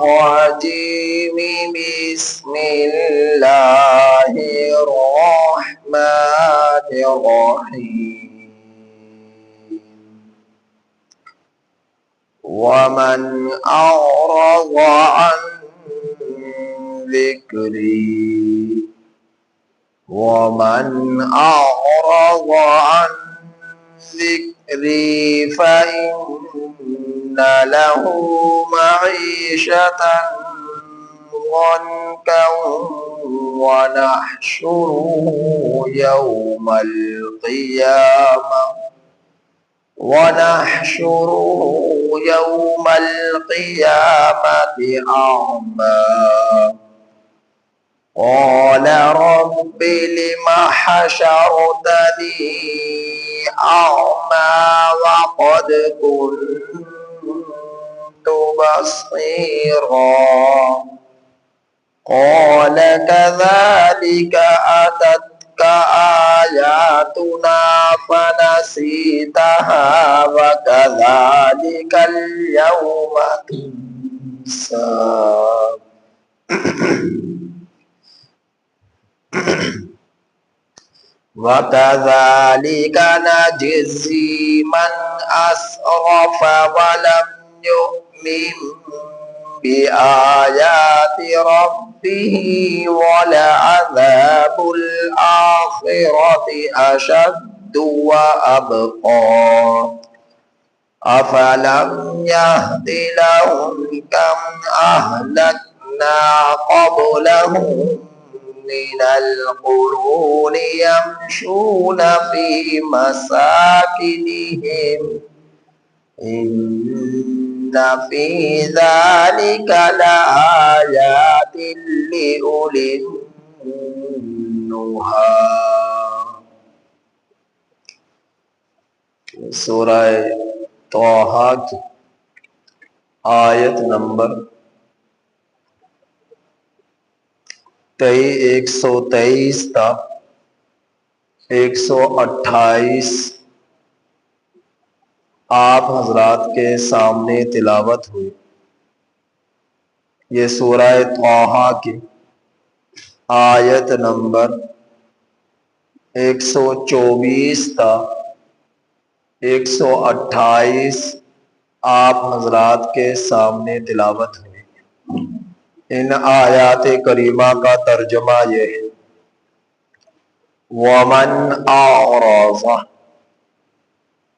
الرجيم بسم الله الرحمن الرحيم ومن أعرض عن ذكري فإن له معيشة ضنكا ونحشره يوم القيامة أعمى قال رب لم حشرتني أعمى وقد كنت بصيرا قال كذلك أتتك آياتنا فنسيتها وكذلك اليوم تنسى وكذلك نجزي من أسرف ولم يؤمن بآيات ربه ولعذاب الآخرة أشد وأبقى أفلم يهد لهم كم أهلكنا قبلهم من القرون يمشون في مساكنهم إن في ذلك لآيات لأولي النهى. سورہ طٰہٰ کی آیت نمبر 123 تا 128 آپ حضرات کے سامنے تلاوت ہوئی. یہ سورہ طٰہٰ کی آیت نمبر 124 تا 128 آپ حضرات کے سامنے تلاوت ہوئی. ان آیات کریمہ کا ترجمہ یہ ہے وَمَنْ أَعْرَضَ،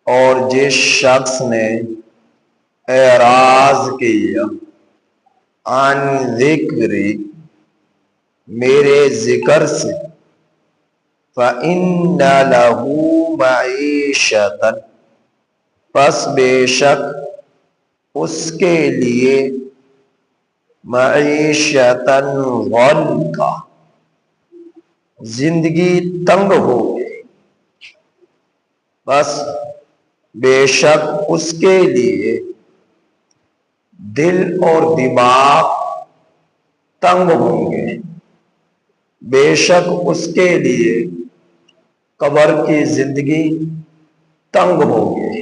اور جس شخص نے اعراض کیا عن ذکری، میرے ذکر سے، فَإِنَّ لَهُ مَعِيشَةً، پس بے شک اس کے لیے معیشتاً ضنکا، زندگی تنگ ہو گئی. بس بے شک اس کے لیے دل اور دماغ تنگ ہوں گے، بے شک اس کے لیے قبر کی زندگی تنگ ہوگی.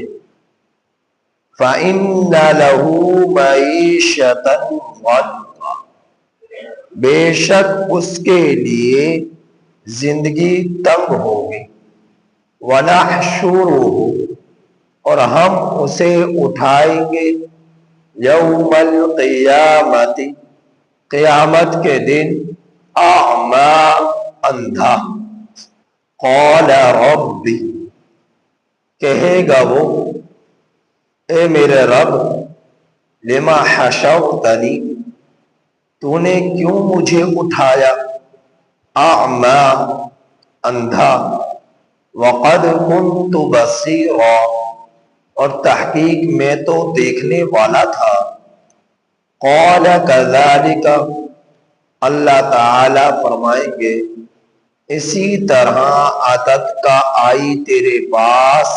فَإِنَّ لَهُ مَعِيشَةً ضَنكًا، بے شک اس کے لیے زندگی تنگ ہوگی. وَنَحْشُرُهُ، اور ہم اسے اٹھائیں گے، یوم القیامت، قیامت کے دن، اعمیٰ، اندھا. قال ربی، کہے گا وہ اے میرے رب، لما حشرتنی، تو نے کیوں مجھے اٹھایا، اعمیٰ، اندھا، وقد كنت بصیرا، اور تحقیق میں تو دیکھنے والا تھا. قال كذلك، اللہ تعالی فرمائیں گے اسی طرح عادت کا آئی تیرے پاس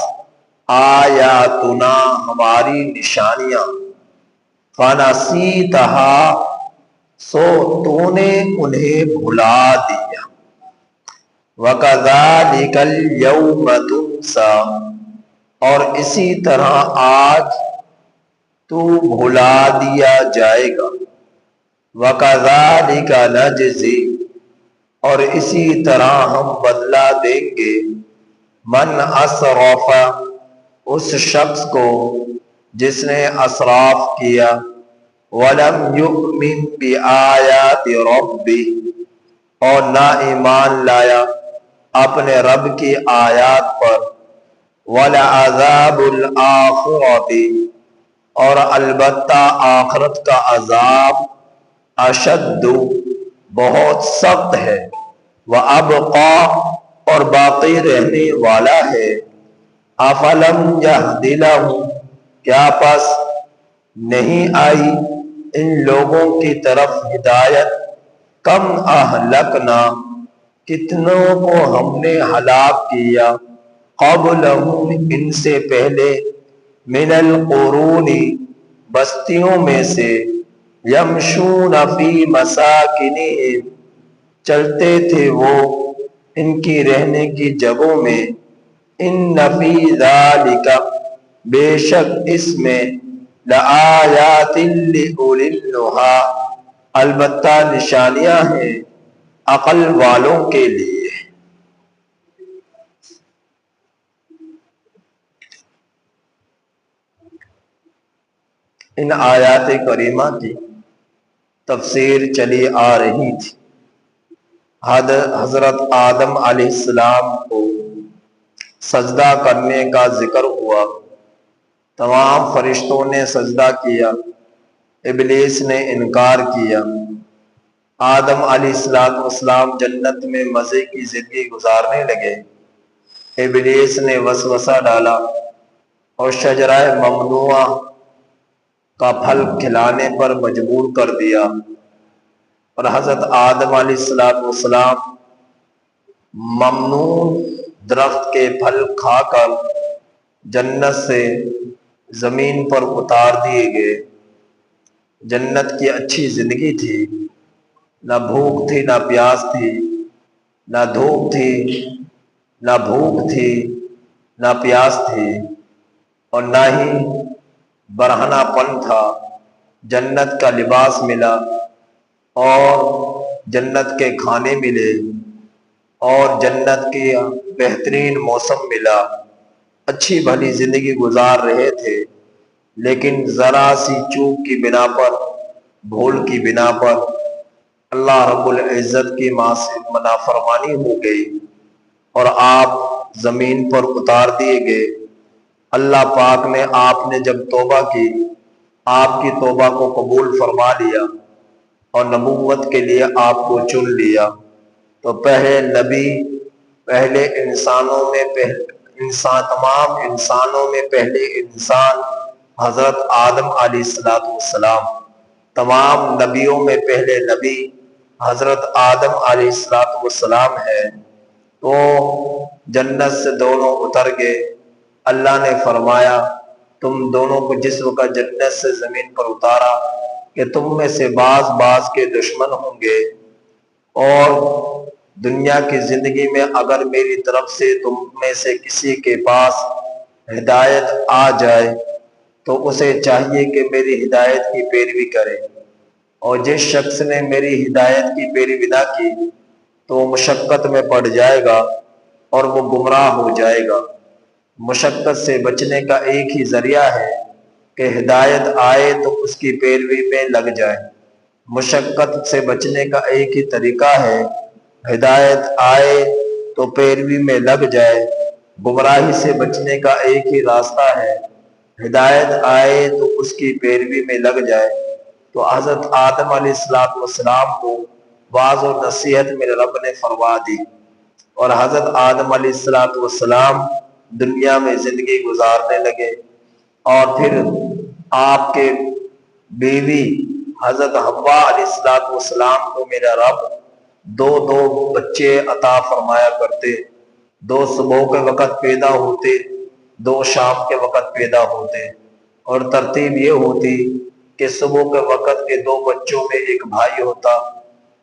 آیاتنا، ہماری نشانیاں، فنسیتہا، سو تو نے انہیں بھلا دیا. وَكَذَلِكَ الْيَوْمَ تُنْسَى، اور اسی طرح آج تو بھلا دیا جائے گا. وَكَذَلِكَ نَجْزِي، اور اسی طرح ہم بدلہ دیں گے، من اسرف، اس شخص کو جس نے اسراف کیا، ولم یؤمن بآیات ربی، اور نہ ایمان لایا اپنے رب کی آیات پر، وَلَعَذَابُ الْآخِرَةِ، اور البتہ آخرت کا عذاب، اشد، بہت سخت ہے، وَأَبْقَى، اور باقی رہنے والا ہے، افلم یہد لہم، کیا پس نہیں آئی ان لوگوں کی طرف ہدایت، کم اہلکنا، کتنوں کو ہم نے ہلاک کیا، قبلہم، ان سے پہلے، من القرون، بستیوں میں سے، یمشون فی مساکنہم، چلتے تھے وہ ان کی رہنے کی جگہوں میں، ان فی ذالک، بے شک اس میں، لآیات لأولی النہی، البتہ نشانیاں ہیں عقل والوں کے لیے۔ ان آیات کریمہ کی تفسیر چلی آ رہی تھی۔ حضرت آدم علیہ السلام کو سجدہ کرنے کا ذکر ہوا، تمام فرشتوں نے سجدہ کیا، ابلیس نے انکار کیا۔ آدم علیہ السلام جنت میں مزے کی زندگی گزارنے لگے، ابلیس نے وسوسہ ڈالا اور شجرہ ممنوعہ کا پھل کھلانے پر مجبور کر دیا، اور حضرت آدم علیہ السلام ممنوع درخت کے پھل کھا کر جنت سے زمین پر اتار دیے گئے۔ جنت کی اچھی زندگی تھی، نہ بھوک تھی نہ پیاس تھی، نہ دھوپ تھی نہ بھوک تھی نہ پیاس تھی، اور نہ ہی برہنہ پن تھا۔ جنت کا لباس ملا، اور جنت کے کھانے ملے، اور جنت کی بہترین موسم ملا، اچھی بھلی زندگی گزار رہے تھے، لیکن ذرا سی چوک کی بنا پر، بھول کی بنا پر اللہ رب العزت کی نافرمانی ہو گئی، اور آپ زمین پر اتار دیے گئے۔ اللہ پاک نے، آپ نے جب توبہ کی، آپ کی توبہ کو قبول فرما لیا اور نبوت کے لیے آپ کو چن لیا، تو پہلے نبی، پہلے انسانوں میں تمام انسانوں میں پہلے انسان حضرت آدم علیہ السلام، تمام نبیوں میں پہلے نبی حضرت آدم علیہ السلام ہے۔ تو جنت سے دونوں اتر گئے۔ اللہ نے فرمایا تم دونوں کو جس وقت جنت سے زمین پر اتارا کہ تم میں سے بعض کے دشمن ہوں گے، اور دنیا کی زندگی میں اگر میری طرف سے تم میں سے کسی کے پاس ہدایت آ جائے تو اسے چاہیے کہ میری ہدایت کی پیروی کرے، اور جس شخص نے میری ہدایت کی پیروی نہ کی تو وہ مشقت میں پڑ جائے گا اور وہ گمراہ ہو جائے گا۔ مشقت سے بچنے کا ایک ہی ذریعہ ہے کہ ہدایت آئے تو اس کی پیروی میں لگ جائے۔ مشقت سے بچنے کا ایک ہی طریقہ ہے، ہدایت آئے تو پیروی میں لگ جائے۔ گمراہی سے بچنے کا ایک ہی راستہ ہے، ہدایت آئے تو اس کی پیروی میں لگ جائے۔ تو حضرت آدم علیہ السلام کو واعظ و نصیحت میرے رب نے فرما دی، اور حضرت آدم علیہ السلام دنیا میں زندگی گزارنے لگے، اور پھر آپ کے بیوی حضرت حوا علیہ السلام کو میرا رب دو بچے عطا فرمایا کرتے، دو صبح کے وقت پیدا ہوتے، دو شام کے وقت پیدا ہوتے، اور ترتیب یہ ہوتی کہ صبح کے وقت کے دو بچوں میں ایک بھائی ہوتا،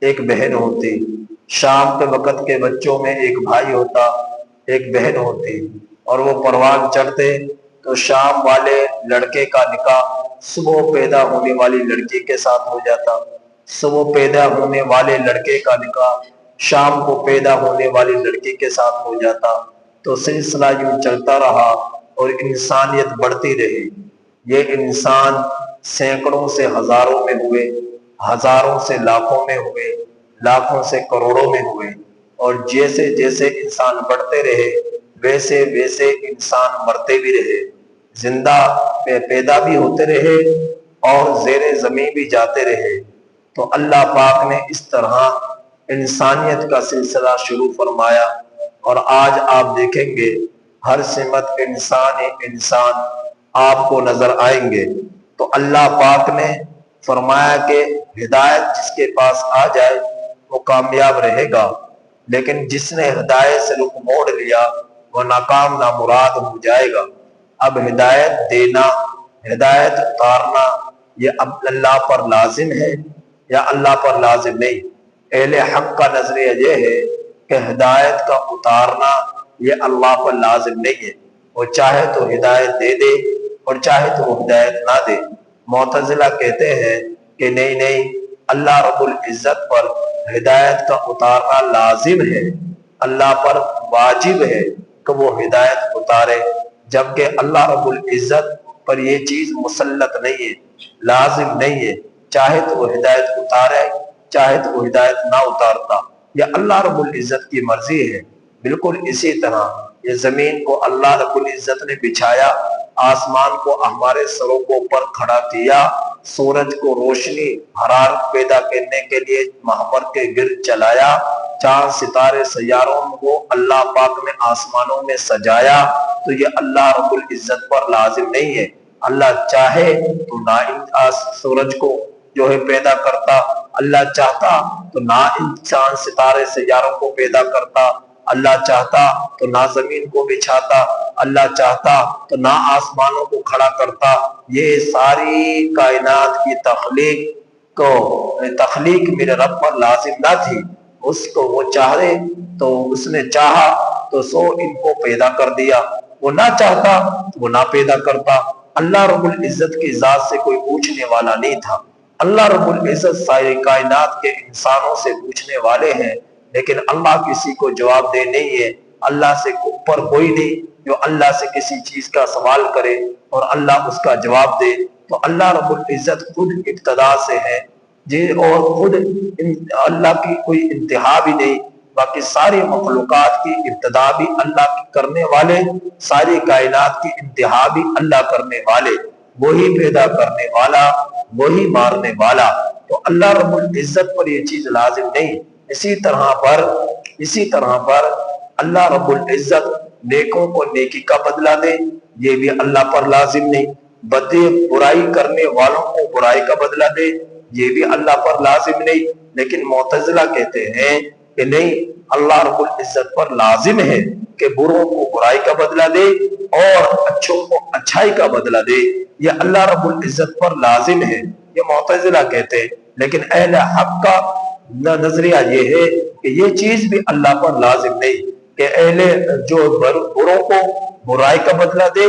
ایک بہن ہوتی، شام کے وقت کے بچوں میں ایک بھائی ہوتا، ایک بہن ہوتی، اور وہ پروان چڑھتے تو شام والے لڑکے کا نکاح صبح پیدا ہونے والی لڑکی کے ساتھ ہو جاتا، سو وہ پیدا ہونے والے لڑکے کا نکاح شام کو پیدا ہونے والی لڑکی کے ساتھ ہو جاتا، تو سلسلہ یوں چلتا رہا اور انسانیت بڑھتی رہی۔ یہ انسان سینکڑوں سے ہزاروں میں ہوئے، ہزاروں سے لاکھوں میں ہوئے، لاکھوں سے کروڑوں میں ہوئے، اور جیسے جیسے انسان بڑھتے رہے ویسے ویسے انسان مرتے بھی رہے، زندہ پیدا بھی ہوتے رہے اور زیر زمین بھی جاتے رہے۔ تو اللہ پاک نے اس طرح انسانیت کا سلسلہ شروع فرمایا، اور آج آپ دیکھیں گے ہر سمت انسان ہی انسان آپ کو نظر آئیں گے۔ تو اللہ پاک نے فرمایا کہ ہدایت جس کے پاس آ جائے وہ کامیاب رہے گا، لیکن جس نے ہدایت سے رخ موڑ لیا وہ ناکام نامراد ہو جائے گا۔ اب ہدایت دینا، ہدایت اتارنا، یہ اب اللہ پر لازم ہے یا اللہ پر لازم نہیں؟ اہل حق کا نظریہ یہ ہے کہ ہدایت کا اتارنا یہ اللہ پر لازم نہیں ہے، وہ چاہے تو ہدایت دے دے اور چاہے تو وہ ہدایت نہ دے۔ معتزلہ کہتے ہیں کہ نہیں نہیں، اللہ رب العزت پر ہدایت کا اتارنا لازم ہے، اللہ پر واجب ہے کہ وہ ہدایت اتارے، جبکہ اللہ رب العزت پر یہ چیز مسلط نہیں ہے، لازم نہیں ہے، چاہے تو وہ ہدایت اتارے چاہے تو وہ ہدایت نہ اتارتا، یہ اللہ رب العزت کی مرضی ہے۔ بالکل اسی طرح یہ زمین کو اللہ رب العزت نے بچھایا، آسمان کو ہمارے سروں کو اوپر کھڑا کیا، سورج کو روشنی حرارت پیدا کرنے کے لیے محور کے گرد چلایا، چاند ستارے سیاروں کو اللہ پاک نے آسمانوں میں سجایا، تو یہ اللہ رب العزت پر لازم نہیں ہے۔ اللہ چاہے تو نہ سورج کو جو ہے پیدا کرتا، اللہ چاہتا تو نہ چاند ستارے سیاروں کو پیدا کرتا، اللہ چاہتا تو نہ زمین کو بچھاتا، اللہ چاہتا تو نہ آسمانوں کو کھڑا کرتا۔ یہ ساری کائنات کی تخلیق میرے رب پر لازم نہ تھی، اس کو وہ چاہے تو اس نے چاہا تو سو ان کو پیدا کر دیا، وہ نہ چاہتا وہ نہ پیدا کرتا۔ اللہ رب العزت کی ذات سے کوئی پوچھنے والا نہیں تھا۔ اللہ رب العزت ساری کائنات کے انسانوں سے پوچھنے والے ہیں، لیکن اللہ کسی کو جواب دے نہیں ہے۔ اللہ سے اوپر کوئی نہیں جو اللہ سے کسی چیز کا سوال کرے اور اللہ اس کا جواب دے۔ تو اللہ رب العزت خود ابتدا سے ہے جی، اور خود اللہ کی کوئی انتہا بھی نہیں، باقی ساری مخلوقات کی ابتدا بھی اللہ کی کرنے والے، ساری کائنات کی انتہا بھی اللہ کرنے والے، وہی پیدا کرنے والا، وہی مارنے والا۔ تو اللہ رب العزت پر یہ چیز لازم نہیں۔ اسی طرح پر اللہ رب العزت نیکوں کو نیکی کا بدلہ دے، یہ بھی اللہ پر لازم نہیں۔ برائی کرنے والوں کو برائی کا بدلہ دے، یہ بھی اللہ پر لازم نہیں۔ لیکن معتزلہ کہتے ہیں کہ نہیں، اللہ رب العزت پر لازم ہے کہ بروں کو برائی کا بدلہ دے اور اچھوں کو اچھائی کا بدلہ دے، یہ اللہ رب العزت پر لازم ہے، یہ معتزلہ کہتے ہیں۔ لیکن اہل حق کا نظریہ یہ ہے کہ یہ چیز بھی اللہ پر لازم نہیں کہ جو بروں کو برائی کا بدلہ دے،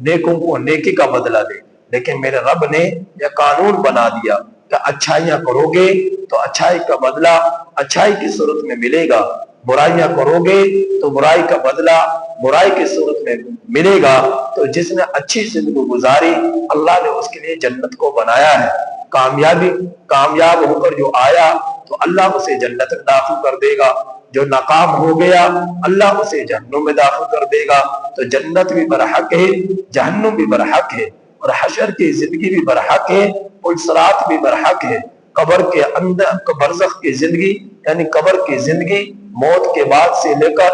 نیکوں کو نیکی کا بدلہ دے۔ لیکن میرے رب نے یہ قانون بنا دیا کہ اچھائیاں کرو گے تو اچھائی کا بدلہ اچھائی کی صورت میں ملے گا، برائیاں کرو گے تو برائی کا بدلہ برائی کی صورت میں ملے گا۔ تو جس نے اچھی زندگی گزاری اللہ نے اس کے لیے جنت کو بنایا ہے، کامیاب ہو کر جو آیا تو اللہ اسے جنت میں داخل کر دے گا، جو ناکام ہو گیا اللہ اسے جہنم میں داخل کر دے گا۔ تو جنت بھی برحق ہے، جہنم بھی برحق ہے، اور حشر کی زندگی بھی برحق ہے، اور صراط بھی برحق ہے۔ قبر کے اندر برزخ کی زندگی یعنی قبر کی زندگی موت کے بعد سے لے کر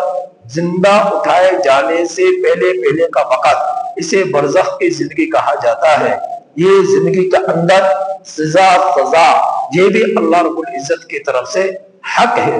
زندہ اٹھائے جانے سے پہلے کا وقت، اسے برزخ کی زندگی کہا جاتا ہے۔ یہ زندگی کے اندر سزا یہ بھی اللہ رب العزت کی طرف سے حق ہے،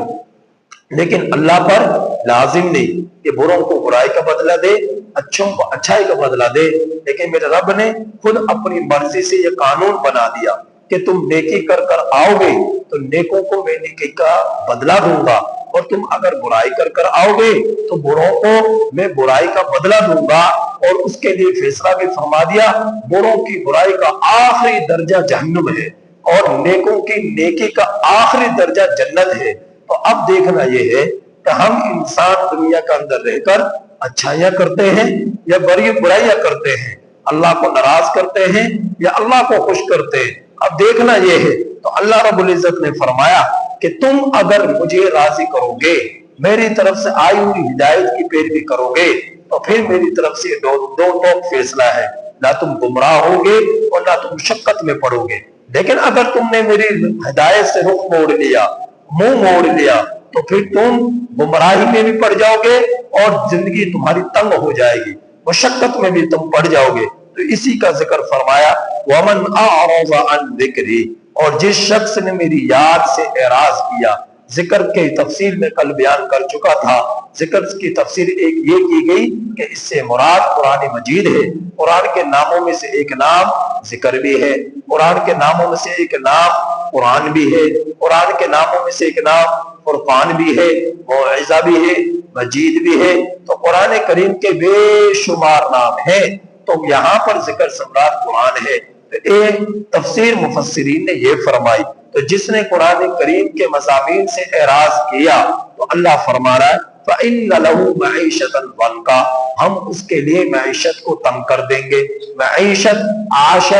لیکن اللہ پر لازم نہیں کہ بروں کو برائی کا بدلہ دے، اچھوں کو اچھائی کا بدلہ دے۔ لیکن میرے رب نے خود اپنی مرضی سے یہ قانون بنا دیا کہ تم نیکی کر کر آؤ گے تو نیکوں کو میں نیکی کا بدلہ دوں گا، اور تم اگر برائی کر کر آؤ گے تو بروں کو میں برائی کا بدلہ دوں گا۔ اور اس کے لیے فیصلہ بھی فرما دیا، بروں کی برائی کا آخری درجہ جہنم ہے، اور نیکوں کی نیکی کا آخری درجہ جنت ہے۔ تو اب دیکھنا یہ ہے کہ ہم انسان دنیا کے اندر رہ کر اچھائیاں کرتے ہیں یا برائیاں کرتے ہیں، اللہ کو ناراض کرتے ہیں یا اللہ کو خوش کرتے ہیں۔ اب دیکھنا یہ ہے، تو اللہ رب العزت نے فرمایا کہ تم اگر مجھے راضی کرو گے، میری طرف سے آئی ہوئی ہدایت کی پیروی کرو گے، تو پھر میری طرف سے دو ٹوک فیصلہ ہے، نہ تم گمراہ ہوگے اور نہ تم مشقت میں پڑو گے۔ لیکن اگر تم نے میری ہدایت سے رخ موڑ لیا، منہ موڑ لیا، تو پھر تم گمراہی میں بھی پڑ جاؤ گے اور زندگی تمہاری تنگ ہو جائے گی، مشقت میں بھی تم پڑ جاؤ گے۔ تو اسی کا ذکر فرمایا وَمَنْ أَعْرَضَ عَنْ ذِكْرِي، اور جس شخص نے میری یاد سے اعراض کیا۔ ذکر کی تفصیل میں کل بیان کر چکا تھا، ذکر کی تفسیر ایک یہ کی گئی کہ اس سے مراد قرآن مجید ہے۔ قرآن کے ناموں میں سے ایک نام ذکر بھی ہے، قرآن کے ناموں میں سے ایک نام قرآن بھی ہے، قرآن کے ناموں میں سے ایک نام فرقان بھی ہے، موعظہ بھی ہے، مجید بھی ہے۔ تو قرآن کریم کے بے شمار نام ہیں، تو یہاں پر ذکر سمراد قرآن ہے۔ ایک تفسیر مفسرین نے یہ فرمائی، تو جس نے قرآن کریم کے مضامین سے اعراض کیا تو اللہ فرما رہا ہے فَإِنَّ لَهُ مَعِيشَةً ضَنْكَ، ہم اس کے لیے معیشت کو تنگ کر دیں گے۔ معیشت عاش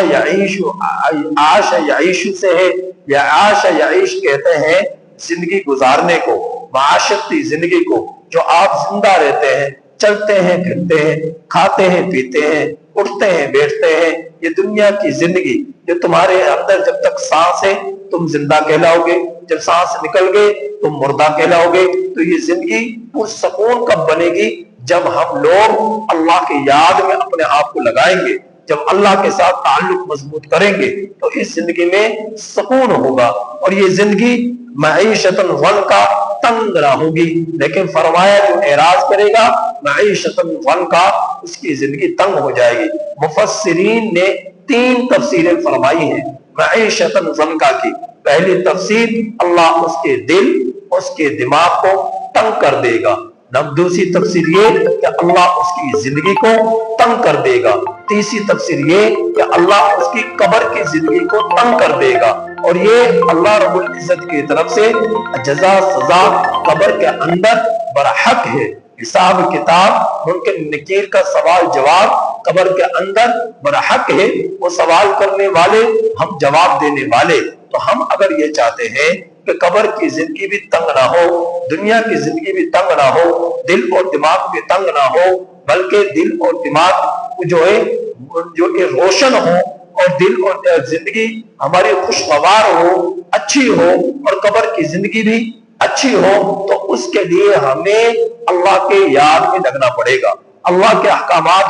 یعیش سے ہے، یا عاش یعیش کہتے ہیں زندگی گزارنے کو، معاشرتی زندگی کو، جو آپ زندہ رہتے ہیں، چلتے ہیں پھرتے ہیں، کھاتے ہیں پیتے ہیں، اٹھتے ہیں بیٹھتے ہیں، یہ دنیا کی زندگی جو تمہارے اندر جب تک سانس ہے تم زندہ کہلاؤ گے، جب سانس نکل گئے تم مردہ کہلاؤ گے۔ تو یہ زندگی پرسکون کب بنے گی؟ جب ہم لوگ اللہ کی یاد میں اپنے آپ کو لگائیں گے، جب اللہ کے ساتھ تعلق مضبوط کریں گے تو اس زندگی میں سکون ہوگا، اور یہ زندگی معیشت ضنکا تنگ نہ ہوگی۔ لیکن فرمایا جو اعراض کرے گا معیشت ضنکا، اس کی زندگی تنگ ہو جائے گی۔ مفسرین نے 3 تفسیریں فرمائی ہیں معیشت ضنکا کی۔ پہلی تفسیر اللہ اس کے دل، اس کے دماغ کو تنگ کر دے گا۔ دوسری تفسیر یہ کہ اللہ اس کی زندگی کو تنگ کر دے گا۔ تیسری تفسیر یہ کہ اللہ اس کی قبر کی زندگی کو تنگ کر دے گا، اور یہ اللہ رب العزت کی طرف سے جزا سزا قبر کے اندر برحق ہے۔ حساب کتاب منکر نکیر کا سوال جواب قبر کے اندر برحق ہے، وہ سوال کرنے والے، ہم جواب دینے والے۔ تو ہم اگر یہ چاہتے ہیں کہ قبر کی زندگی بھی تنگ نہ ہو، دنیا کی زندگی بھی تنگ نہ ہو، دل اور دماغ بھی تنگ نہ ہو، بلکہ دل اور دماغ جو ہے روشن ہو، اور دل اور زندگی ہماری خوشگوار ہو، اچھی ہو، اور قبر کی زندگی بھی اچھی ہو، تو اس کے لیے ہمیں اللہ کے یاد میں لگنا پڑے گا۔ اللہ کے احکامات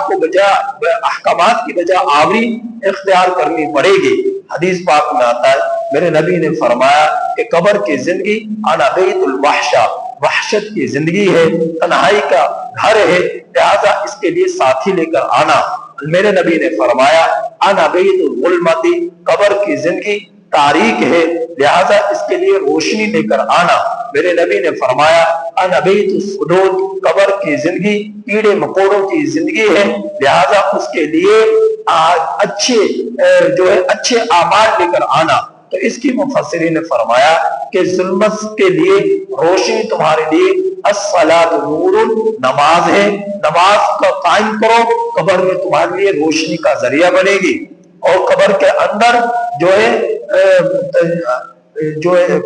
کی بجا آوری اختیار کرنی پڑے گی۔ حدیث پاک میں آتا ہے میرے نبی نے فرمایا کہ قبر کی زندگی انا بیت الوحشہ، وحشت کی زندگی ہے، تنہائی کا گھر ہے، لہذا اس کے لیے ساتھی لے کر آنا۔ میرے نبی نے فرمایا انا بیت الظلمتی، قبر کی زندگی تاریک ہے، لہذا اس کے لیے روشنی لے کر آنا۔ میرے نبی نے فرمایا انا بیت الصدود، قبر کی زندگی کیڑے مکوڑوں کی زندگی ہے، لہذا اس کے لیے اچھے اعمال لے کر آنا۔ تو اس کی مفسرین نے فرمایا کہ ظلمت کے لیے روشنی تمہارے لیے الصلاۃ نور، نماز ہے، نماز کا قائم کرو، قبر میں تمہارے لیے روشنی کا ذریعہ بنے گی۔ اور قبر کے اندر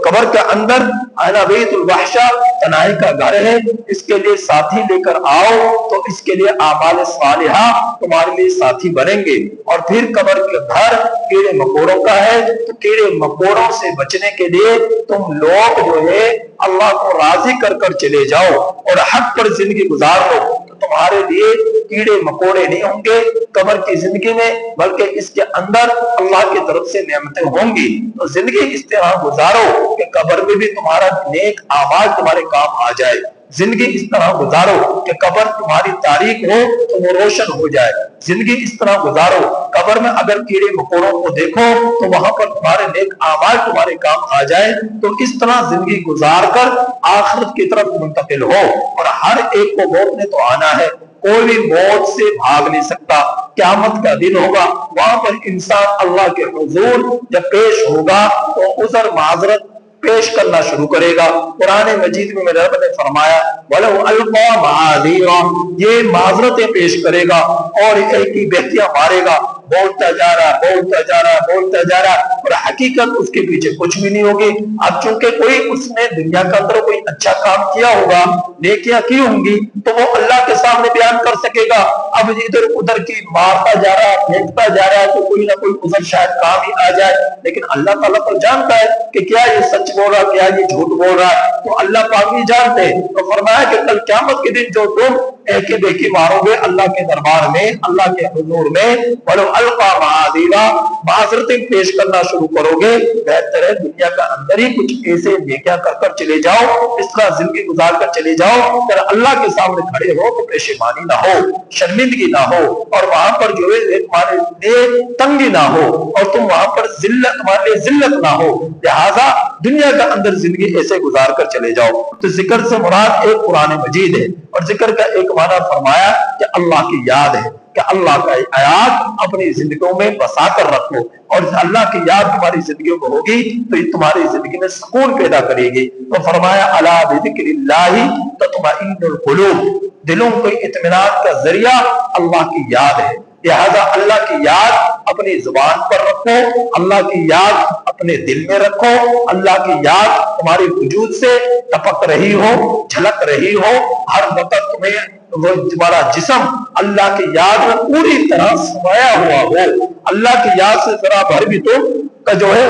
قبر کے اندر انا بیت الوحشہ، تنہائی کا گھر ہے، اس کے لیے ساتھی لے کر آؤ، تو اس کے لیے اعمال صالحہ تمہارے لیے ساتھی بنیں گے۔ اور پھر قبر کے گھر کیڑے مکوڑوں کا ہے، تو کیڑے مکوڑوں سے بچنے کے لیے تم لوگ جو ہے اللہ کو راضی کر کر چلے جاؤ اور حق پر زندگی گزار لو، تو تمہارے لیے کیڑے مکوڑے نہیں ہوں گے قبر کی زندگی میں، بلکہ اس کے اندر اللہ کی طرف سے نعمتیں ہوں گی۔ تو زندگی اس طرح گزارو کہ قبر میں بھی تمہارا نیک اعمال تمہارے کام آ جائے۔ زندگی اس طرح گزارو کہ قبر تمہاری تاریک ہو تو وہ روشن ہو جائے، زندگی اس طرح گزارو قبر میں اگر کیڑے مکوڑوں کو دیکھو تو وہاں پر تمہارے نیک اعمال تمہارے کام آ جائے، تو اس طرح زندگی گزار کر آخرت کی طرف منتقل ہو۔ اور ہر ایک کو موت نے تو آنا ہے، کوئی بھی موت سے بھاگ نہیں سکتا۔ قیامت کا دن ہوگا، وہاں پر انسان اللہ کے حضور جب پیش ہوگا تو عذر معذرت پیش کرنا شروع کرے گا۔ قرآن مجید میں میرے رب نے فرمایا وَلَوْ أَلْقَى مَعَاذِيرًا، یہ معذرتیں پیش کرے گا اور ایک ہی بہتیاں مارے گا، بولتا جا رہا اور حقیقت اس کے پیچھے کچھ بھی نہیں ہوگی۔ اب چونکہ کوئی اس نے دنیا کا اندر کوئی اچھا کام کیا ہوگا، نیکیاں کی ہوں گی، تو وہ اللہ کے سامنے بیان کر سکے گا۔ اب ادھر ادھر کی مارتا جا رہا، پھینکتا جا رہا تو کوئی نہ کوئی عذر شاید کام ہی آ جائے، لیکن اللہ تعالیٰ تو جانتا ہے کہ کیا یہ سچ بول رہا، کیا یہ جھوٹ بول رہا ہے، تو اللہ پاک ہی جانتے ہیں۔ تو فرمایا کہ کل قیامت کے دن جو تم ایک ہی بیکی مارو گے اللہ کے دربار میں، اللہ کے حضور میں، وَلَوْ أَلْقَى مَعَاذِيرًا، معذرتیں پیش کرنا شروع کرو گے، بہتر ہے دنیا کا اندر ہی کچھ ایسے نیکیاں کر کر چلے جاؤ، اس طرح زندگی گزار کر چلے جاؤ کہ اللہ کے سامنے کھڑے ہو تو پریشانی نہ ہو، شرمندگی نہ ہو، اور وہاں پر جو ہے تمہارے لیے تنگی نہ ہو، اور تم وہاں پر ذلت، تمہارے لیے ذلت نہ ہو، لہذا دنیا کا اندر زندگی ایسے گزار کر چلے جاؤ۔ تو ذکر سے مراد ایک قرآن مجید ہے، اور ذکر کا ایک معنی فرمایا کہ اللہ کی یاد ہے، کہ اللہ کا آیات اپنی زندگیوں میں بسا کر رکھو، اور اللہ کی یاد تمہاری زندگیوں میں ہوگی تو یہ تمہاری زندگی میں سکون پیدا کرے گی۔ تو فرمایا الا بذکر اللہ تطمئن القلوب، دلوں کو اطمینان کا ذریعہ اللہ کی یاد ہے، لہذا اللہ کی یاد اپنی زبان پر رکھو، اللہ کی یاد اپنے دل میں رکھو، اللہ کی یاد تمہارے وجود سے ٹپک رہی ہو، جھلک رہی ہو، ہر وقت تمہیں وہ تمہارا جسم اللہ کی یاد میں پوری طرح سمایا ہوا ہو، اللہ کی یاد سے ذرا بھر بھی تو جو ہے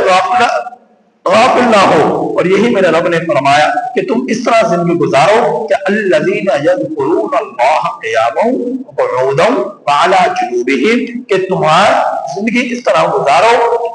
غافل نہ ہو۔ اور یہی میرے رب نے فرمایا کہ تم اس طرح زندگی گزارو کہ الذین یذکرون اللہ قیاما وقعودا وعلی جنوبہم، کہ تمہاری زندگی اس طرح گزارو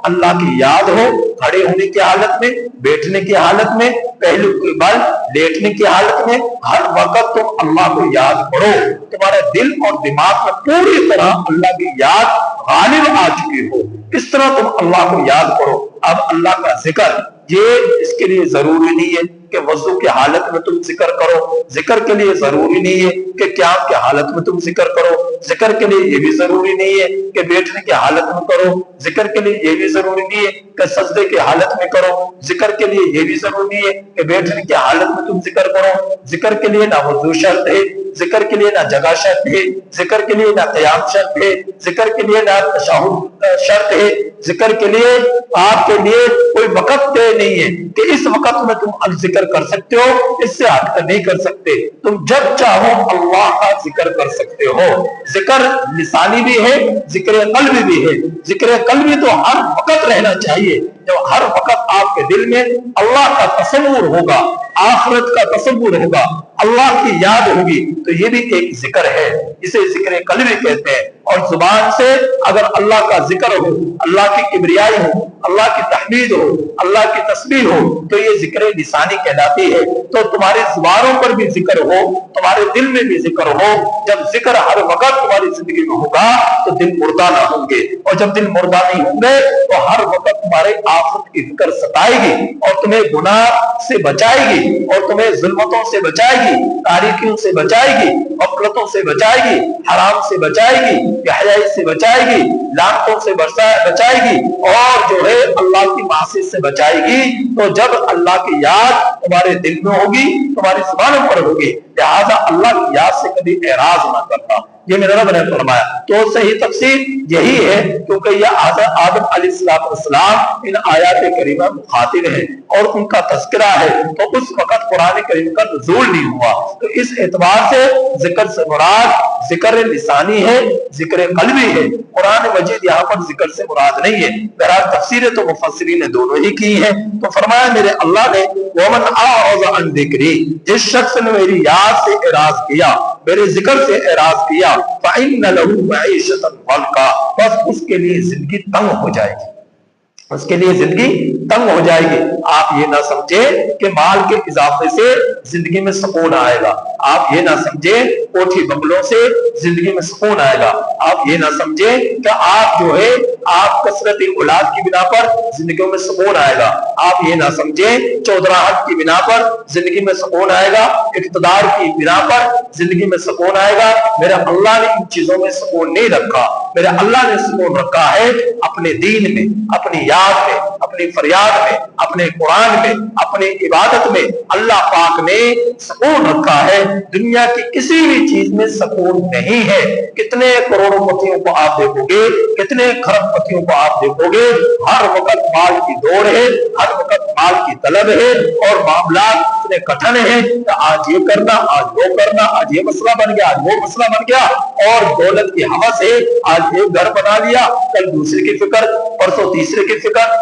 اللہ کی یاد ہو، کھڑے ہونے کی حالت میں، بیٹھنے کی حالت میں، پہلو کے بل لیٹنے کی حالت میں، ہر وقت تم اللہ کو یاد کرو، تمہارے دل اور دماغ میں پوری طرح اللہ کی یاد غالب آ چکی ہو، اس طرح تم اللہ کو یاد کرو۔ اب اللہ کا ذکر یہ اس کے لیے ضروری نہیں ہے کہ وضو کی حالت میں تم ذکر کرو، ذکر کے لیے ضروری نہیں ہے کہ قیام کی حالت میں تم ذکر کرو، ذکر کے لیے یہ بھی ضروری نہیں ہے کہ بیٹھنے کی حالت میں کرو، ذکر کے لیے یہ بھی ضروری نہیں ہے کہ سجدے کی حالت میں کرو، ذکر کے لیے یہ بھی ضروری نہیں ہے کہ بیٹھنے کی حالت میں تم ذکر کرو، ذکر کے لیے نہ وضو شرط ہے، ذکر کے لیے نہ جگہ شرط ہے، ذکر کے لیے نہ قیام شرط ہے، ذکر کے لیے نہ تشہد شرط ہے، ذکر کے لیے آپ کے لیے کوئی وقت طے نہیں ہے کہ اس وقت میں تم ذکر کر سکتے ہو، اس سے ہٹ کر نہیں کر سکتے، تم جب چاہو اللہ کا ذکر کر سکتے ہو۔ ذکر لسانی بھی ہے، ذکر قلبی بھی ہے، ذکر قلبی تو ہر وقت رہنا چاہیے، جب ہر وقت آپ کے دل میں اللہ کا تصور ہوگا، آخرت کا تصور ہوگا، اللہ کی یاد ہوگی، تو یہ بھی ایک ذکر ہے، اسے ذکر قلبی کہتے ہیں۔ اور زبان سے اگر اللہ کا ذکر ہو، اللہ کی کبریائی ہو، اللہ کی تحمید ہو، اللہ کی تسبیح ہو، تو یہ ذکر لسانی کہلاتی ہے۔ تو تمہاری زبانوں پر بھی ذکر ہو، تمہارے دل میں بھی ذکر ہو، جب ذکر ہر وقت تمہاری زندگی میں ہوگا تو دل مردہ نہ ہوں گے، اور جب دل مردہ نہیں ہوں گے تو ہر وقت تمہارے آخرت کی فکر ستائے گی، اور تمہیں گناہ سے بچائے گی، اور تمہیں ظلمتوں سے بچائے گی، تاریکیوں سے بچائے گی، غفلتوں سے بچائے گی، حرام سے بچائے گی، حیائی سے بچائے گی، لعنتوں سے بچائے گی، اور جو ہے اللہ کی معصیت سے بچائے گی۔ تو جب اللہ کی یاد تمہارے دل میں ہوگی، تمہاری زبانوں پر ہوگی، لہذا اللہ کی یاد سے کبھی اعراض نہ کرنا، یہ میرے رب نے فرمایا۔ تو صحیح تفسیر یہی ہے، کیونکہ یہ آدم علیہ السلام ان آیات کریمہ مخاطب ہیں اور ان کا تذکرہ ہے، تو اس وقت قرآن کریم کا نزول نہیں ہوا، تو اس اعتبار سے ذکر سے مراد ذکر لسانی ہے، ذکر قلبی ہے، قرآن مجید یہاں پر ذکر سے مراد نہیں ہے۔ بہرحال تفسیریں تو مفسرین نے دونوں ہی کی ہیں۔ تو فرمایا میرے اللہ نے وَمَنْ أَعْرَضَ عَنْ ذِكْرِي، جس شخص نے میری یاد سے اعراض کیا، میرے ذکر سے اعراض کیا، فَإِنَّ لَهُ مَعِيشَةً ضَنْكًا، بس اس کے لیے زندگی تنگ ہو جائے گی، اس کے لیے زندگی تنگ ہو جائے گی۔ آپ یہ نہ سمجھے کہ مال کے اضافے سے زندگی میں سکون آئے گا، آپ یہ نہ سمجھے کوٹھی بنگلوں سے زندگی میں سکون آئے گا، آپ یہ نہ سمجھے کہ آپ جو ہے آپ کثرت اولاد کی بنا پر زندگیوں میں سکون آئے گا، آپ یہ نہ سمجھے چودراہٹ کی بنا پر زندگی میں سکون آئے گا، اقتدار کی بنا پر زندگی میں سکون آئے گا۔ میرے اللہ نے ان چیزوں میں سکون نہیں رکھا، میرے اللہ نے سکون رکھا ہے اپنے دین میں، اپنی یاد میں، اپنی فریاد میں، اپنے قرآن میں، اپنی عبادت میں اللہ پاک نے سکون رکھا ہے۔ دنیا کی کسی بھی چیز میں سکون نہیں ہے۔ کتنے کروڑوں پتیوں کو آپ دیکھو گے، کتنے کھرب پتیوں کو آپ دیکھو گے، ہر وقت مال کی دوڑ ہے، ہر وقت مال کی طلب ہے، اور معاملات اتنے کٹھن ہیں کہ آج یہ کرنا، آج وہ کرنا، آج یہ مسئلہ بن گیا، آج وہ مسئلہ بن گیا، اور دولت کی ہوس ہے، آج ایک گھر بنا لیا، کل دوسرے کی فکر، پرسوں تیسرے کی فکر،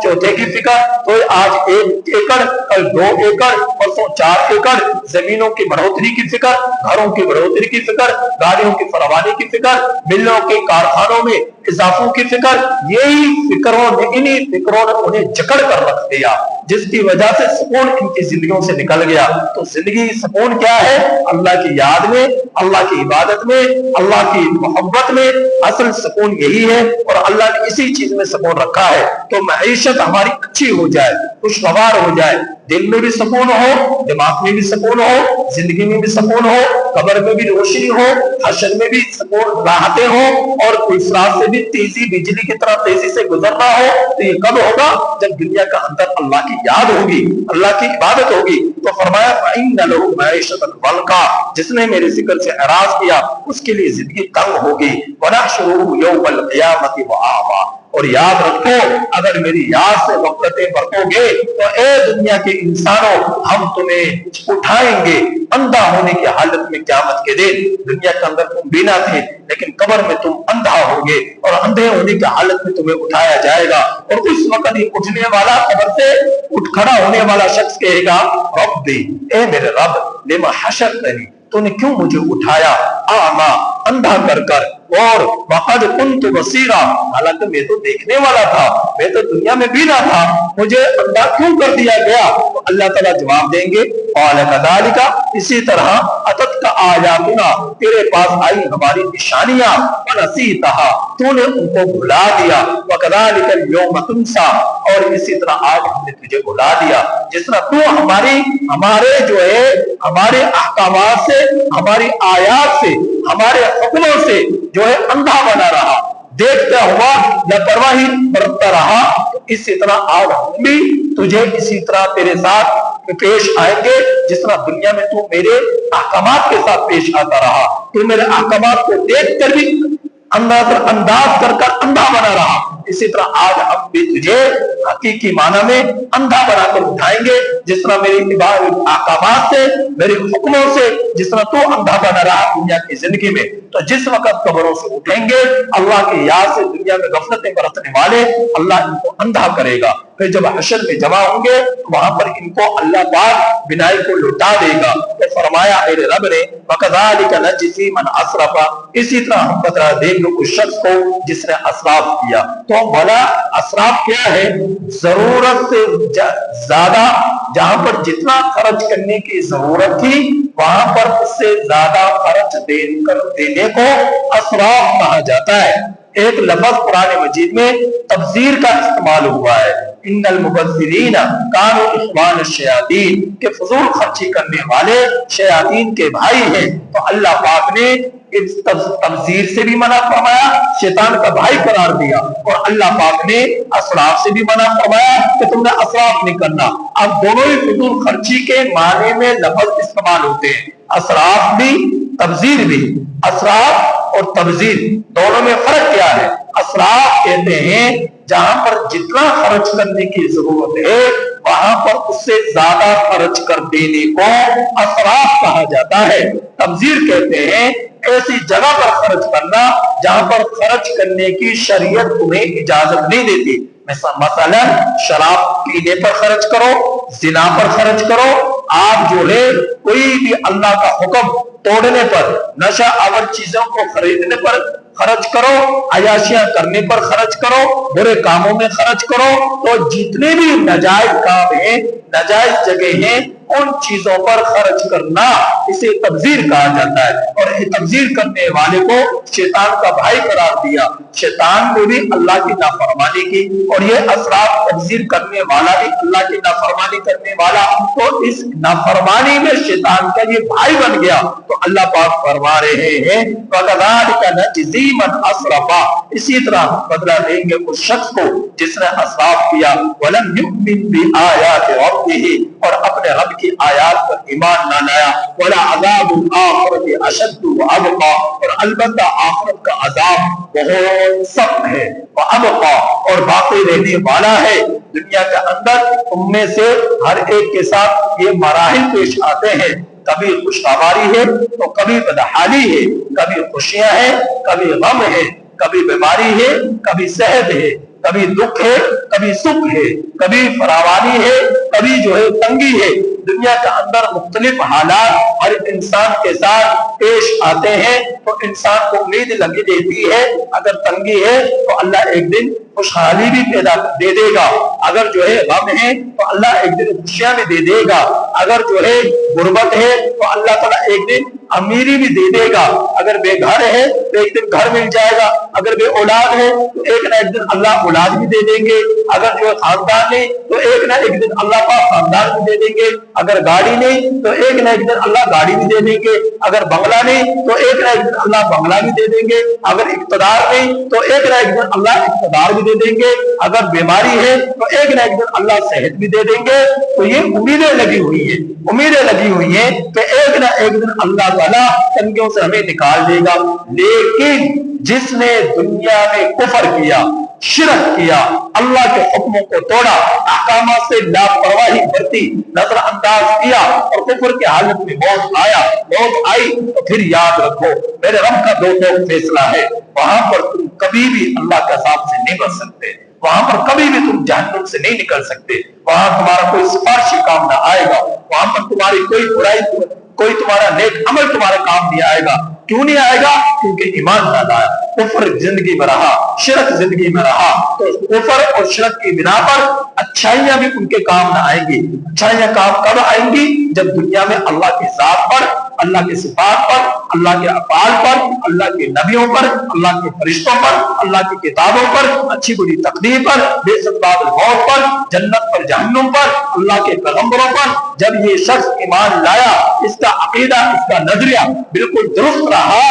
چوتھے کی فکر، تو آج 1 ایکڑ، کل 2 ایکڑ، پرسوں 4 ایکڑ، زمینوں کی بڑھوتری کی فکر، گھروں کی بڑھوتری کی فکر، گاڑیوں کی فراوانی کی فکر، ملوں کے کارخانوں میں اضافوں کی فکر۔ یہی فکروں نے، انہی فکروں نے انہیں جکڑ کر رکھ دیا، جس کی وجہ سے سکون ان کی زندگیوں سے نکل گیا۔ تو زندگی سکون کیا ہے؟ اللہ کی یاد میں، اللہ کی عبادت میں، اللہ کی محبت میں اصل سکون یہی ہے، اور اللہ نے اسی چیز میں سکون رکھا ہے۔ تو معیشت ہماری اچھی ہو جائے، خوشگوار ہو جائے، دل میں بھی سکون ہو، دماغ میں بھی سکون ہو، زندگی میں بھی سکون ہو، قبر میں بھی روشنی ہو، حشر میں بھی سکون، راحتیں ہوں، اور کوئی صراط سے بھی تیزی، بجلی کی طرح تیزی سے گزرنا ہو۔ تو یہ کب ہوگا؟ جب دنیا کا اندر اللہ کی یاد ہوگی، اللہ کی عبادت ہوگی۔ تو فرمایا فَإِنَّ لَهُ مَعِيشَةً ضَنْكًا، جس نے میرے ذکر سے اعراض کیا اس کے لیے زندگی تنگ ہوگی۔ وَنَحْشُرُهُ يَوْمَ الْقِيَامَةِ وَأَعْمَى، اور یاد رکھو اگر میری یاد سے غفلتیں برتو گے تو اے دنیا کے انسانوں، ہم تمہیں اٹھائیں گے اندھا ہونے کی حالت میں قیامت کے دن۔ دنیا کے اندر تم بینا تھے، لیکن قبر میں تم اندھا ہوگے، اور اندھے ہونے کی حالت میں تمہیں اٹھایا جائے گا، اور اس وقت ہی اٹھنے والا، قبر سے اٹھ کھڑا ہونے والا شخص کہے گا ربی، اے میرے رب، لما حشرتنی، تو نے کیوں مجھے اٹھایا، اعمیٰ، اندھا کر کر، اور وقد كنت بصیرا، حالانکہ میں تو دیکھنے والا تھا، میں تو دنیا میں بینا تھا، مجھے اندھا کیوں کر دیا گیا؟ تو اللہ تعالیٰ جواب دیں گے قال كذلك، اسی طرح اتتک آیاتنا، تیرے پاس آئی ہماری نشانیاں، فنسیتها، تو نے ان کو بھلا دیا، وكذلك اليوم تنسى، اور اسی طرح آج ہم نے تجھے بھلا دیا، جس طرح تو ہمارے جو ہے ہمارے احکامات سے، ہماری آیات سے، ہمارے حکموں سے جو ہے اندھا بنا رہا، دیکھتا ہوا لاپرواہی برتتا رہا، اسی طرح آج ہم بھی تجھے اسی طرح تیرے ساتھ پیش آئیں گے، جس طرح دنیا میں تو میرے احکامات کے ساتھ پیش آتا رہا، تو میرے احکامات کو دیکھ کر بھی انداز کر کر اندھا بنا رہا، اسی طرح آج ہم بھی تجھے حقیقی معنی میں اندھا بنا کر اٹھائیں گے، جس طرح میری احکامات سے، میرے حکموں سے جس طرح تو اندھا بنا رہا دنیا کی زندگی میں۔ تو جس وقت قبروں سے اٹھیں گے اللہ کی یاد سے دنیا میں غفلتیں برتنے والے، اللہ ان کو اندھا کرے گا۔ پھر جب حشر میں جمع ہوں گے وہاں پر ان کو اللہ پاک بینائی کو لوٹا دے گا۔ تو فرمایا میرے رب نے وَكَذَلِكَ نَجْزِي مَنْ أَسْرَفَ، اسی طرح ہم بدلہ دیں گے اس شخص کو جس نے اسراف کیا۔ تو بھلا اسراف کیا ہے؟ ضرورت سے زیادہ، جہاں پر جتنا خرچ کرنے کی ضرورت تھی وہاں پر اس سے زیادہ خرچ دینے کو اسراف کہا جاتا ہے۔ ایک لفظ قرآن مجید میں تبذیر کا استعمال ہوا ہے، ان المبذرین کانوا اخوان الشیاطین، کہ فضول خرچی کرنے والے شیاطین کے بھائی ہیں۔ تو اللہ پاک نے اس تبذیر سے بھی منع فرمایا، شیطان کا بھائی قرار دیا، اور اللہ پاک نے اسراف سے بھی منع فرمایا کہ تم نے اسراف نہیں کرنا۔ اب دونوں ہی فضول خرچی کے معنی میں لفظ استعمال ہوتے ہیں، اسراف بھی تبذیر بھی۔ اسراف اور تبذیر دونوں میں فرق کیا ہے؟ اسراف کہتے ہیں جہاں پر جتنا خرچ کرنے کی ضرورت ہے وہاں پر اس سے زیادہ خرچ کر دینے کو اسراف کہا جاتا ہے۔ تبذیر کہتے ہیں ایسی جگہ پر خرچ کرنا جہاں پر خرچ کرنے کی شریعت تمہیں اجازت نہیں دیتی، مثلا شراب پینے پر خرچ کرو، زنا پر خرچ کرو، آپ جو ہے کوئی بھی اللہ کا حکم توڑنے پر، نشہ آور چیزوں کو خریدنے پر خرچ کرو، عیاشیاں کرنے پر خرچ کرو، برے کاموں میں خرچ کرو، تو جتنے بھی ناجائز کام ہیں، ناجائز جگہ ہیں، ان چیزوں پر خرچ کرنا اسے تبذیر کہا جاتا ہے۔ اور تبذیر کرنے والے کو شیطان کا بھائی قرار دیا۔ شیطان نے بھی اللہ کی نافرمانی کی، اور یہ اسراف تبذیر کرنے والا بھی اللہ کی نافرمانی کرنے والا، تو اس نافرمانی میں شیطان کا یہ بھائی بن گیا۔ تو اللہ پاک فرما رہے ہیں وَكَذَلِكَ نَجْزِي مَنْ أَسْرَفَ، اسی طرح بدلہ دیں گے اس شخص کو جس نے اسراف کیا، وَلَمْ يُؤْمِنْ بِآيَاتِ رَبِّهِ، اور اپنے رب کی آیات پر ایمان نہ لایا، وَلَعَذَابُ الْآخِرَةِ أَشَدُّ وَأَبْقَىٰ، اور البتہ آخرت کا عذاب بہت سخت ہے، وَأَبْقَىٰ، اور باقی رہنے والا ہے۔ دنیا کے اندر تم میں سے ہر ایک کے ساتھ یہ مراحل پیش آتے ہیں، کبھی خوشگواری ہے تو کبھی بدحالی ہے، کبھی خوشیاں ہیں کبھی غم ہے، کبھی بیماری ہے کبھی صحت ہے، کبھی دکھ ہے کبھی سکھ ہے، کبھی فراوانی ہے کبھی جو ہے تنگی ہے۔ دنیا کے اندر مختلف حالات ہر انسان کے ساتھ پیش آتے ہیں، تو انسان کو امید لگی دیتی ہے اگر تنگی ہے تو اللہ ایک دن خوشحالی بھی پیدا دے دے گا، اگر جو ہے غم ہے تو اللہ ایک دن خوشیاں بھی دے دے گا، اگر جو ہے غربت ہے تو اللہ تعالیٰ ایک دن امیری بھی دے دے گا، اگر بے گھر ہے تو ایک دن گھر مل جائے گا، اگر بے اولاد ہے تو ایک نہ ایک دن اللہ اولاد بھی دے دیں گے، اگر جو خاندان نہیں تو ایک نہ ایک دن اللہ پاک خاندان بھی دے دیں گے، اگر گاڑی نہیں تو ایک نہ ایک دن اللہ گاڑی بھی دے دیں گے، اگر بنگلہ نہیں تو ایک نہ ایک دن اللہ بنگلہ بھی دے دیں گے، اگر اقتدار نہیں تو ایک نہ ایک دن اللہ اقتدار بھی دے دیں گے، اگر بیماری ہے تو ایک نہ ایک دن اللہ صحت بھی دے دیں گے۔ تو یہ امیدیں لگی ہوئی ہیں، امیدیں لگی ہوئی ہیں کہ ایک نہ ایک دن اللہ تعالیٰ تنگیوں سے ہمیں نکال دے گا۔ لیکن جس نے دنیا میں کفر کیا، شرک کیا، اللہ کے حکموں کو توڑا، احکامات سے لاپرواہی برتی، نظر انداز کیا، اور کفر کی حالت میں موت آئی، تو پھر یاد رکھو میرے رب کا دو فیصلہ ہے، وہاں پر تم کبھی بھی اللہ کے عذاب سے نہیں بچ سکتے، وہاں پر کبھی بھی تم جہنم سے نہیں نکل سکتے، وہاں تمہارا کوئی سفارشی کام نہ آئے گا، وہاں پر تمہاری کوئی برائی، کوئی تمہارا نیک عمل تمہارا کام نہیں آئے گا۔ کیوں نہیں آئے گا؟ کیونکہ ایمان نہ لایا، کفر زندگی میں رہا، شرک زندگی میں رہا، تو کفر اور شرک کی بنا پر اچھائیاں بھی ان کے کام نہ آئیں گی۔ اچھائیاں کام کب آئیں گی؟ جب دنیا میں اللہ کی ذات پر، اللہ کے صفات پر، اللہ کے افعال پر، اللہ کے نبیوں پر، اللہ کے فرشتوں پر، اللہ کی کتابوں پر، اچھی بری تقدیر پر، بے شک بعد الموت پر، جنت پر جہنم پر، اللہ کے پیغمبروں پر، جب یہ شخص ایمان لایا، اس کا عقیدہ، اس کا نظریہ بالکل درست رہا،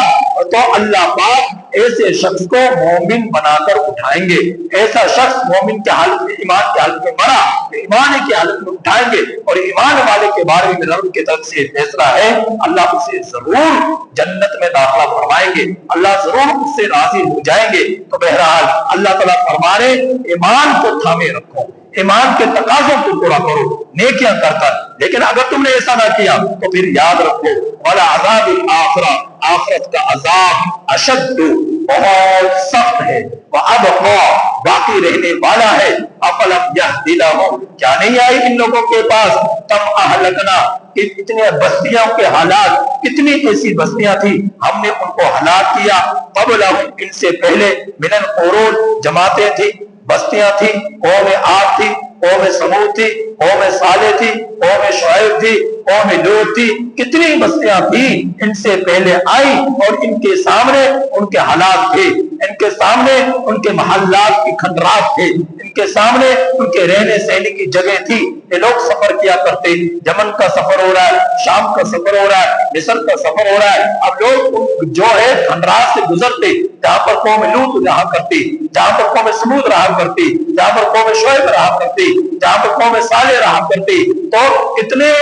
تو اللہ پاک ایسے شخص کو مومن بنا کر اٹھائیں گے۔ ایسا شخص مومن کی حالت میں، ایمان کی حالت میں مرا، ایمان کی حالت میں اٹھائیں گے، اور ایمان والے کے بارے میں رب کی طرف سے فیصلہ ہے، اللہ اسے ضرور جنت میں داخلہ فرمائیں گے، اللہ ضرور اس سے راضی ہو جائیں گے۔ تو بہرحال اللہ تعالیٰ فرما رہے ایمان کو تھامے رکھو، ایمان کے تقاضوں کو پورا کرو نیکیاں کر کر، لیکن اگر تم نے ایسا نہ کیا تو پھر یاد رکھو وَلَعَذَابُ الْآخِرَةِ، آخرت کا عذاب اشد، بہت سخت ہے، وَأَبْقَىٰ، باقی رہنے والا ہے۔ أَفَلَمْ يَهْدِ لَهُمْ، کیا نہیں آئی ان لوگوں کے پاس، کم اہلکنا، کتنے بستیاں کے حالات، کتنی ایسی بستیاں تھی ہم نے ان کو ہلاک کیا، قبلہم، ان سے پہلے، من القرون، جماعتیں تھی، بستیاں تھی، قوم عاد تھی، قوم سمود تھی، قوم صالح تھی، قوم شعیب تھی، قوم لوط تھی، کتنی بستیاں تھی ان سے پہلے آئی، اور ان کے سامنے ان کے حالات تھے، ان کے سامنے ان کے محلات کی کھنڈرات تھے، ان کے سامنے ان کے رہنے سہنے کی جگہ تھی۔ یہ لوگ سفر کیا کرتے، یمن کا سفر ہو رہا ہے، شام کا سفر ہو رہا ہے، مصر کا سفر ہو رہا ہے، اب لوگ جو ہے کھنڈرات سے گزرتے، جہاں پر قوم لوط رہا کرتی، جہاں پر قوم سمود رہا کرتی، جہاں پر قوم شعیب رہا کرتی، جہاں پر قوم صالح رہا کرتی، تو کتنے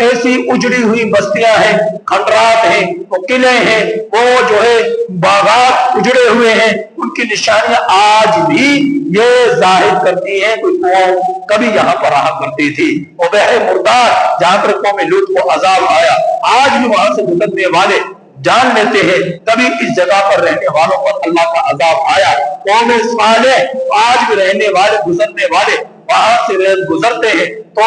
ایسی اجڑی ہوئی بستیاں ہیں، کھنڈرات ہیں، وہ قلعے ہیں، وہ جو ہے باغات اجڑے ہوئے ہیں، ان کی نشانیاں آج بھی یہ ظاہر کرتی ہیں کوئی قوم کبھی یہاں پر رہا کرتی تھی۔ وہ بحر مردار جہاں پر قوم لوط کو عذاب آیا، آج بھی وہاں سے گزرنے والے جان لیتے ہیں کبھی اس جگہ پر رہنے والوں پر اللہ کا عذاب آیا۔ قوم صالح آج بھی رہنے والے، گزرنے والے وہاں سے گزرتے ہیں تو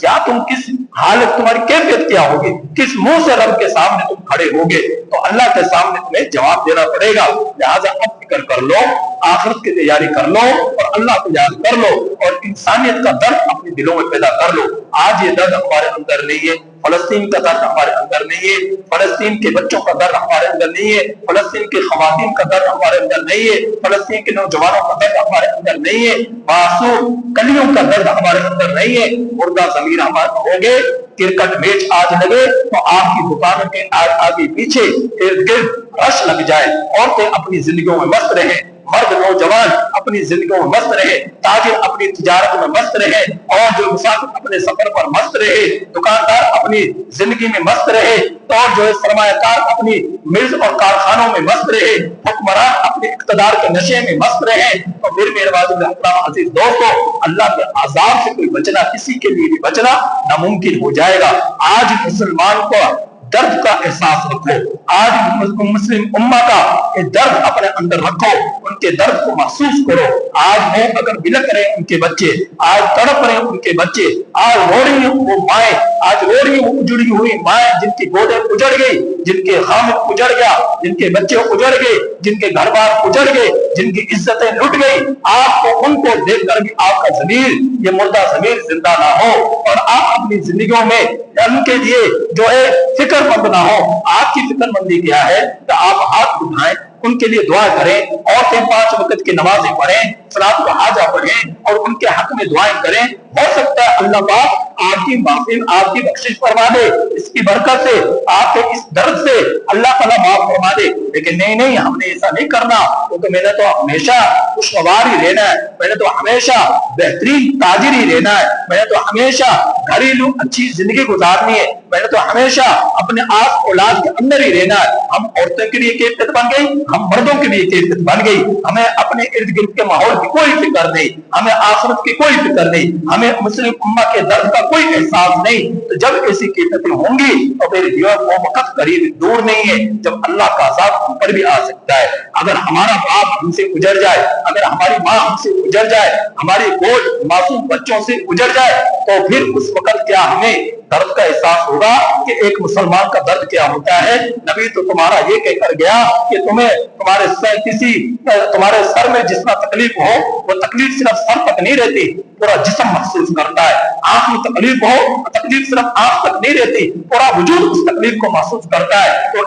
کیا تم کس حالت تمہاری کیفیت کیا ہوگی, کس منہ سے رب کے سامنے تم کھڑے ہوگے, تو اللہ کے سامنے تمہیں جواب دینا پڑے گا. لہٰذا اب فکر کر لو, آخرت کی تیاری کر لو اور اللہ کو یاد کر لو اور انسانیت کا درد اپنے دلوں میں پیدا کر لو. آج یہ درد ہمارے اندر نہیں ہے, فلسطین کا درد ہمارے اندر نہیں ہے, فلسطین کے بچوں کا درد ہمارے اندر نہیں ہے, فلسطین کی خواتین کا درد ہمارے اندر نہیں ہے, فلسطین کے نوجوانوں کا درد ہمارے اندر نہیں ہے, معصوم کلیوں کا درد ہمارے اندر نہیں ہے. مردہ ضمیر ہمارے ہوگے, کرکٹ میچ آج لگے تو آپ کی دکانوں کے آگے پیچھے ارد گرد رش لگ جائے, عورتیں اپنی زندگیوں میں مست رہیں, مرد نوجوان اپنی زندگیوں میں مست رہے, تاجر اپنی تجارت میں مست رہے, اور جو مسافر اپنے سفر پر مست رہے, دکاندار اپنی زندگی میں مست رہے, اور جو سرمایہ کار اپنی ملز اور کارخانوں میں مست رہے, حکمران اپنے اقتدار کے نشے میں مست رہے. تو پھر میرے محترم عزیز دوستو, اللہ کے عذاب سے کوئی بچنا, کسی کے لیے بھی بچنا ناممکن ہو جائے گا. آج مسلمان کو درد کا احساس رکھو, آج مسلم امہ کا درد اپنے اندر رکھو, ان کے درد کو محسوس کرو. آج وہ اگر بلک رہے ان کے بچے, آج تڑپ رہے ان کے بچے, آج رو رہی ہیں وہ مائیں, آج رو رہی ہیں اجڑی ہوئی مائیں جن کی گودیں اجڑ گئی, جن کے خامد اجڑ گیا, جن کے بچے اجڑ گئے, جن کے گھر بار اجڑ گئے, جن کی عزتیں لٹ گئی. آپ کو ان کو دیکھ کر بھی آپ کا ضمیر, یہ مردہ ضمیر زندہ نہ ہو, اور آپ اپنی زندگیوں میں ان کے لیے جو ہے فکر مند نہ ہو. آپ کی فکر مندی کیا ہے کہ آپ ہاتھ اٹھائیں, ان کے لیے دعا کریں, عورتیں 5 وقت کی نمازیں پڑھیں, صلاۃ الحاجہ پڑھیں اور ان کے حق میں دعائیں کریں. ہو سکتا ہے اللہ پاک آپ کی معافی, آپ کی بخشش فرما دے, اس کی برکت سے, آپ کے اس درد سے اللہ تعالیٰ معاف فرما دے. لیکن نہیں, ہم نے ایسا نہیں کرنا, کیونکہ میں نے تو ہمیشہ خوشگوار ہی رہنا ہے, میں نے تو ہمیشہ بہترین تاجر ہی رہنا ہے, میں نے تو ہمیشہ گھریلو اچھی زندگی گزارنی ہے, میں نے تو ہمیشہ اپنے آپ اولاد کے اندر ہی رہنا ہے. ہم عورتوں کے لیے کیفیت بن گئی, ہم مردوں کے لیے کیفیت بن گئی. ہمیں اپنے ارد گرد کے ماحول کی کوئی فکر نہیں, ہمیں آخرت کی کوئی فکر نہیں, ہمیں مسلم امہ کے درد کا کوئی احساس نہیں. تو جب ایسی کیفیتیں ہوں گی تو میرے دیور وہ وقت قریب دور نہیں ہے جب اللہ کا عذاب ہم پر بھی آ سکتا ہے. اگر ہمارا باپ ہم سے اجڑ جائے, اگر ہماری ماں ہم سے اجڑ جائے, ہماری گود معصوم بچوں سے اجڑ جائے, تو پھر اس وقت کیا ہمیں درد کا احساس ہوگا کہ ایک مسلمان کا درد کیا ہوتا ہے. نبی تو تمہارا یہ کہہ کر گیا کہ تمہارے سر میں جس طرح تکلیف ہو, وہ تکلیف صرف سر تک نہیں رہتی, پورا جسم محسوس کرتا ہے. آنکھ میں تکلیف ہو, تکلیف صرف آنکھ تک نہیں رہتی, پورا وجود اس تکلیف کو محسوس کرتا ہے. تو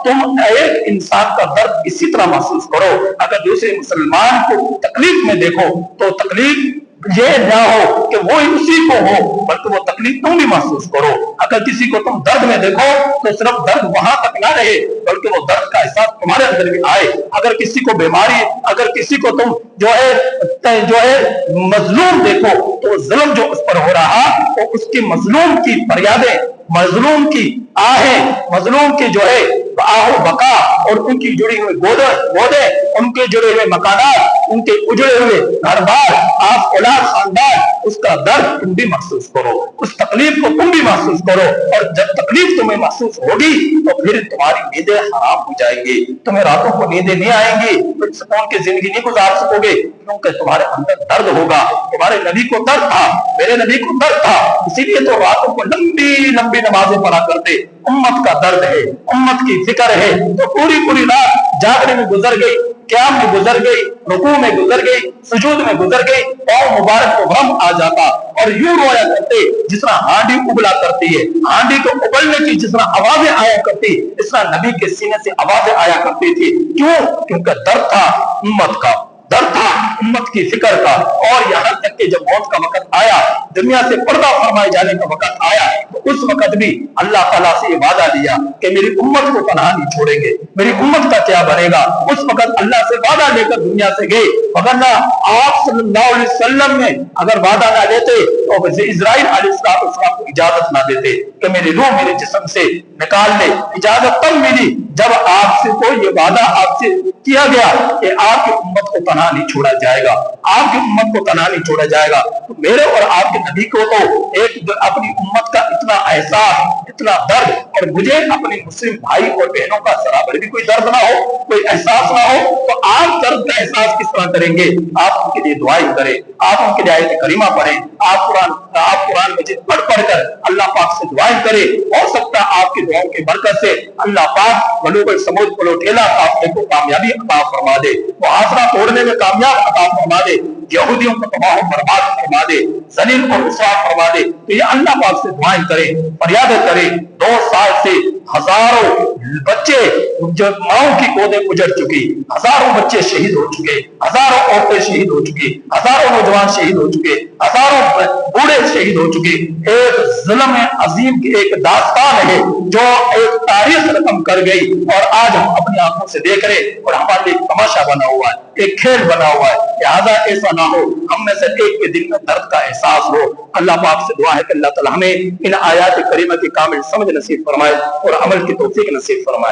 تم ایک انسان کا درد اسی طرح محسوس کرو. اگر دوسرے مسلمان کو تکلیف میں دیکھو تو تکلیف یہ نہ ہو کہ وہ اسی کو ہو, بلکہ وہ تکلیف تم بھی محسوس کرو. اگر کسی کو تم درد میں دیکھو تو صرف درد وہاں تک نہ رہے, بلکہ وہ درد کا احساس تمہارے اندر بھی آئے. اگر کسی کو بیماری, اگر کسی کو تم جو ہے مظلوم دیکھو تو ظلم جو اس پر ہو رہا, تو اس کی مظلوم کی فریادیں, مظلوم کی آہیں, مظلوم کی جو ہے آہو بقا, اور ان کی جڑی ہوئی گودیں, ان کے جڑے ہوئے مکانات, ان کے اجڑے ہوئے گھر بار, آپ اولاد خاندان, اس کا درد تم بھی محسوس کرو, اس تکلیف کو تم بھی محسوس کرو. اور جب تکلیف تمہیں محسوس ہوگی تو پھر تمہاری نیندیں حرام ہو جائیں گی, تمہیں راتوں کو نیندیں نہیں آئیں گی, تم سکون کی زندگی نہیں گزار سکو گے, کیونکہ تمہارے اندر درد ہوگا. تمہارے نبی کو درد تھا, میرے نبی کو درد تھا, اسی لیے تو راتوں کو لمبی لمبی نمازیں پڑھا کرتے. امت کا درد ہے, امت کی فکر ہے, تو پوری رات جاگنے میں گزر گئی, قیام میں گزر گئی, رکوع میں گزر گئی, سجود میں گزر گئی, پاؤں مبارک کو غم آ جاتا, اور یوں رویا کرتے جس طرح ہانڈی ابلا کرتی ہے. ہانڈی کو ابلنے کی جس طرح آوازیں آیا کرتی, اس طرح نبی کے سینے سے آوازیں آیا کرتی تھی. کیوں؟ کیونکہ درد تھا امت کا, درد تھا امت کی فکر کا. اور یہاں تک کہ جب موت کا وقت آیا, دنیا سے پردہ فرمائے جانے کا وقت آیا, تو اس وقت بھی اللہ تعالیٰ سے یہ وعدہ لیا کہ میری امت کو پناہ نہیں چھوڑیں گے, میری امت کا کیا بنے گا. اس وقت اللہ سے وعدہ لے کر دنیا سے گئے, وگرنہ آپ صلی اللہ علیہ وسلم نے اگر وعدہ نہ لیتے تو اسرائیل علیہ السلام کو اجازت نہ دیتے کہ میری روح میرے جسم سے نکال لے. اجازت تب ملی جب آپ سے کو یہ وعدہ آپ سے کیا گیا کہ آپ کی امت کو پناہ نہیں چھوڑا جائے گا, آپ کی امت کو پناہ نہیں چھوڑا جائے گا. تو میرے اور آپ کے نبی کو تو ایک اپنی امت کا اتنا احساس, اتنا درد، اور مجھے اپنے مسلم بھائی اور بہنوں کا ذرا بھی کوئی درد نہ ہو، کوئی احساس نہ ہو، تو آپ درد کا احساس کس طرح کریں گے؟ آپ ان کے لیے دعائیں کریں، آپ ان کے لیے آیت کریمہ پڑھیں، آپ قرآن مجید پڑھ کر اللہ پاک سے دعائیں کریں۔ ہو سکتا ہے آپ کی دعاؤں کی برکت سے اللہ پاک بلوغ سمود پلوٹھیلا قافلے کو کامیابی عطا فرما دے، محاصرہ توڑنے میں کامیاب عطا فرما دے، یہودیوں کو تباہ و برباد فرما دے، ذلیل اور رسوا فرما دے۔ تو یہ اللہ پاک سے دعائیں کریں، فریادیں کریں۔ 2 سال سے ہزاروں بچے جو ماؤں کی گودیں اجڑ چکی، ہزاروں بچے شہید ہو چکے، ہزاروں عورتیں شہید ہو چکی، ہزاروں نوجوان شہید ہو چکے، ہزاروں بوڑھے شہید ہو چکے۔ ایک ظلم عظیم کی ایک داستان ہے جو ایک تاریخ رقم کر گئی، اور آج ہم اپنی آنکھوں سے دیکھ رہے اور ہمارے لیے تماشا بنا ہوا ہے، ایک کھیل بنا ہوا ہے۔ لہٰذا ایسا نہ ہو، ہم میں سے ایک کے دل میں درد کا احساس ہو۔ اللہ پاک سے دعا ہے کہ اللہ تعالی ہمیں ان آیات کریمہ کی کامل سمجھ نصیب فرمائے اور عمل کی توفیق نصیب فرمائے۔